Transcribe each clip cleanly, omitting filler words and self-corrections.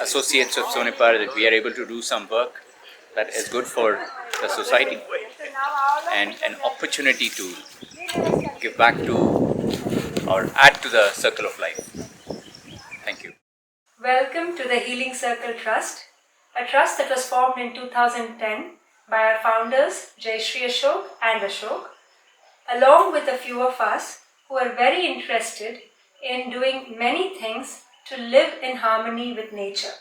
associates of Sonepar that we are able to do some work that is good for the society and an opportunity to give back to or add to the circle of life. Thank you. Welcome to the Healing Circle Trust, a trust that was formed in 2010 by our founders Jayashree Ashok and Ashok, along with a few of us who are very interested in doing many things to live in harmony with nature.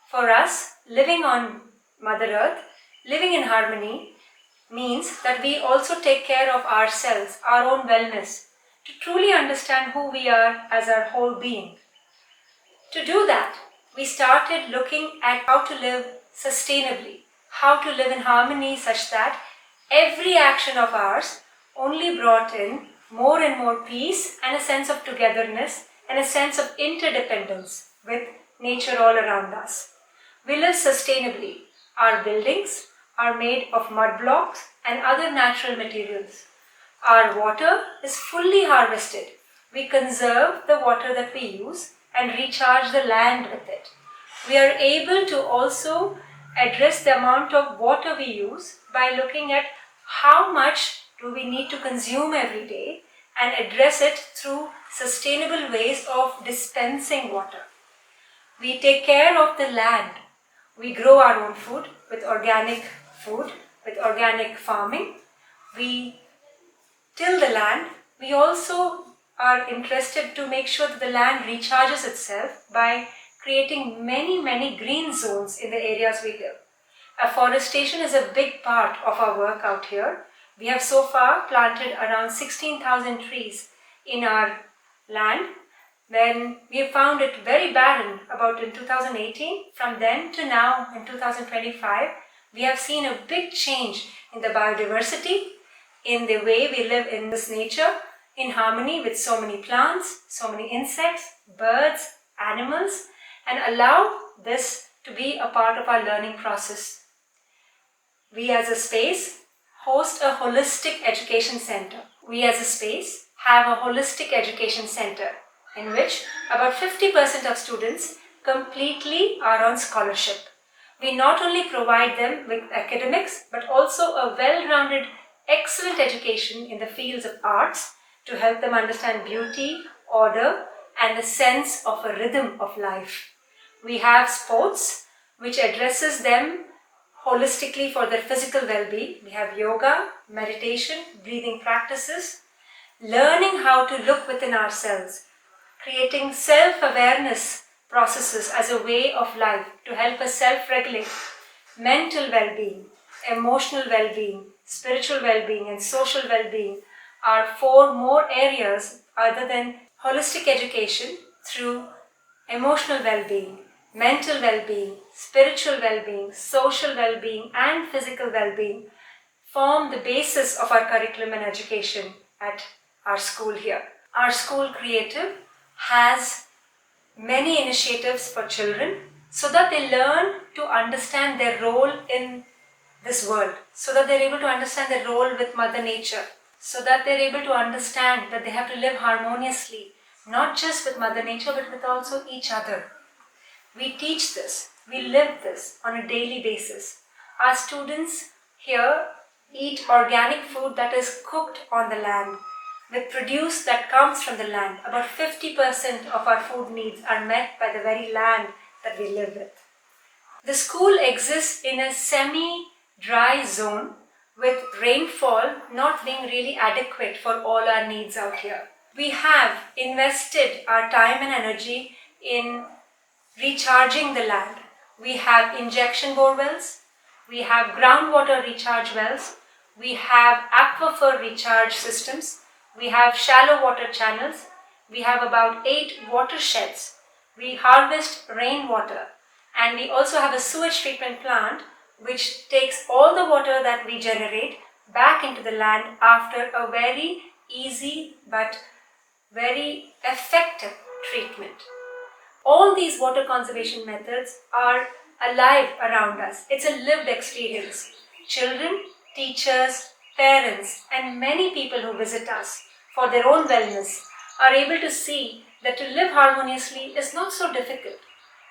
For us, living on Mother Earth, living in harmony means that we also take care of ourselves, our own wellness, to truly understand who we are as our whole being. To do that, we started looking at how to live sustainably, how to live in harmony such that every action of ours only brought in more and more peace and a sense of togetherness and a sense of interdependence with nature all around us. We live sustainably. Our buildings are made of mud blocks and other natural materials. Our water is fully harvested. We conserve the water that we use and recharge the land with it. We are able to also address the amount of water we use by looking at how much do we need to consume every day and address it through sustainable ways of dispensing water. We take care of the land. We grow our own food, with organic farming. We till the land. We also are interested to make sure that the land recharges itself by creating many green zones in the areas we live. Afforestation is a big part of our work out here. We have so far planted around 16,000 trees in our land. Then we found it very barren about in 2018. From then to now in 2025, we have seen a big change in the biodiversity, in the way we live in this nature, in harmony with so many plants, so many insects, birds, animals, and allow this to be a part of our learning process. We as a space host a holistic education center. We as a space have a holistic education center in which about 50% of students completely are on scholarship. We not only provide them with academics, but also a well-rounded, excellent education in the fields of arts to help them understand beauty, order, and the sense of a rhythm of life. We have sports which addresses them holistically for their physical well-being. We have yoga, meditation, breathing practices, learning how to look within ourselves, creating self-awareness processes as a way of life to help us self-regulate, mental well-being, emotional well-being, spiritual well-being, and social well-being are 4 more areas other than holistic education through emotional well-being, mental well-being, spiritual well-being, social well-being, and physical well-being form the basis of our curriculum and education at our school here. Our school Creative has many initiatives for children so that they learn to understand their role in this world, so that they're able to understand their role with Mother Nature, so that they're able to understand that they have to live harmoniously, not just with Mother Nature, but with also each other. We teach this, we live this on a daily basis. Our students here eat organic food that is cooked on the land, with produce that comes from the land. About 50% of our food needs are met by the very land that we live with. The school exists in a semi-dry zone with rainfall not being really adequate for all our needs out here. We have invested our time and energy in recharging the land. We have injection bore wells, we have groundwater recharge wells, we have aquifer recharge systems, we have shallow water channels, we have about 8 watersheds, we harvest rainwater, and we also have a sewage treatment plant which takes all the water that we generate back into the land after a very easy but very effective treatment. All these water conservation methods are alive around us. It's a lived experience. Children, teachers, parents, and many people who visit us for their own wellness are able to see that to live harmoniously is not so difficult.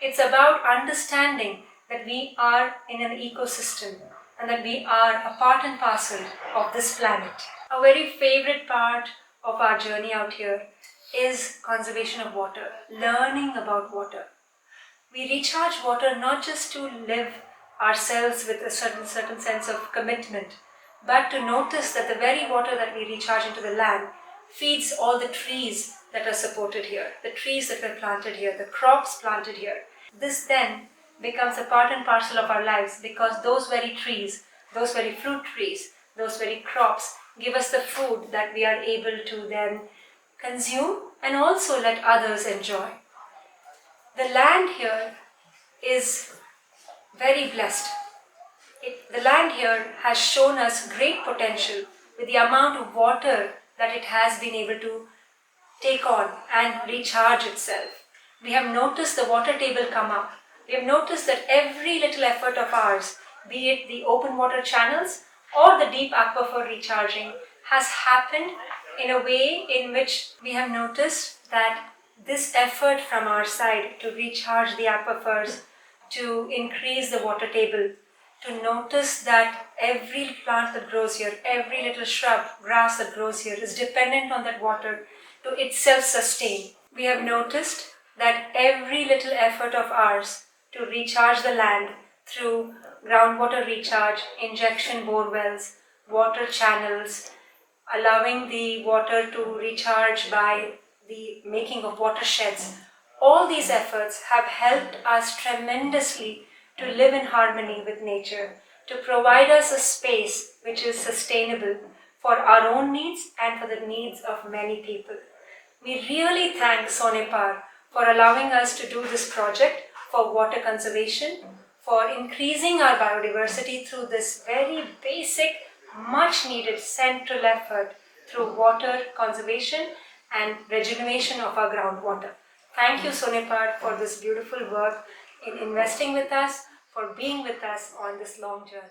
It's about understanding that we are in an ecosystem and that we are a part and parcel of this planet. A very favorite part of our journey out here is conservation of water, learning about water. We recharge water not just to live ourselves with a certain sense of commitment, but to notice that the very water that we recharge into the land feeds all the trees that are supported here, the trees that were planted here, the crops planted here. This then becomes a part and parcel of our lives because those very trees, those very fruit trees, those very crops give us the food that we are able to then consume and also let others enjoy. The land here is very blessed. The land here has shown us great potential with the amount of water that it has been able to take on and recharge itself. We have noticed the water table come up. We have noticed that every little effort of ours, be it the open water channels or the deep aquifer recharging, has happened in a way in which we have noticed that this effort from our side to recharge the aquifers, to increase the water table, to notice that every plant that grows here, every little shrub, grass that grows here is dependent on that water to itself sustain. We have noticed that every little effort of ours to recharge the land through groundwater recharge, injection bore wells, water channels, allowing the water to recharge by the making of watersheds. All these efforts have helped us tremendously to live in harmony with nature, to provide us a space which is sustainable for our own needs and for the needs of many people. We really thank Sonepar for allowing us to do this project for water conservation, for increasing our biodiversity through this very basic, much needed central effort through water conservation and rejuvenation of our groundwater. Thank you, Sonepar, for this beautiful work in investing with us, for being with us on this long journey.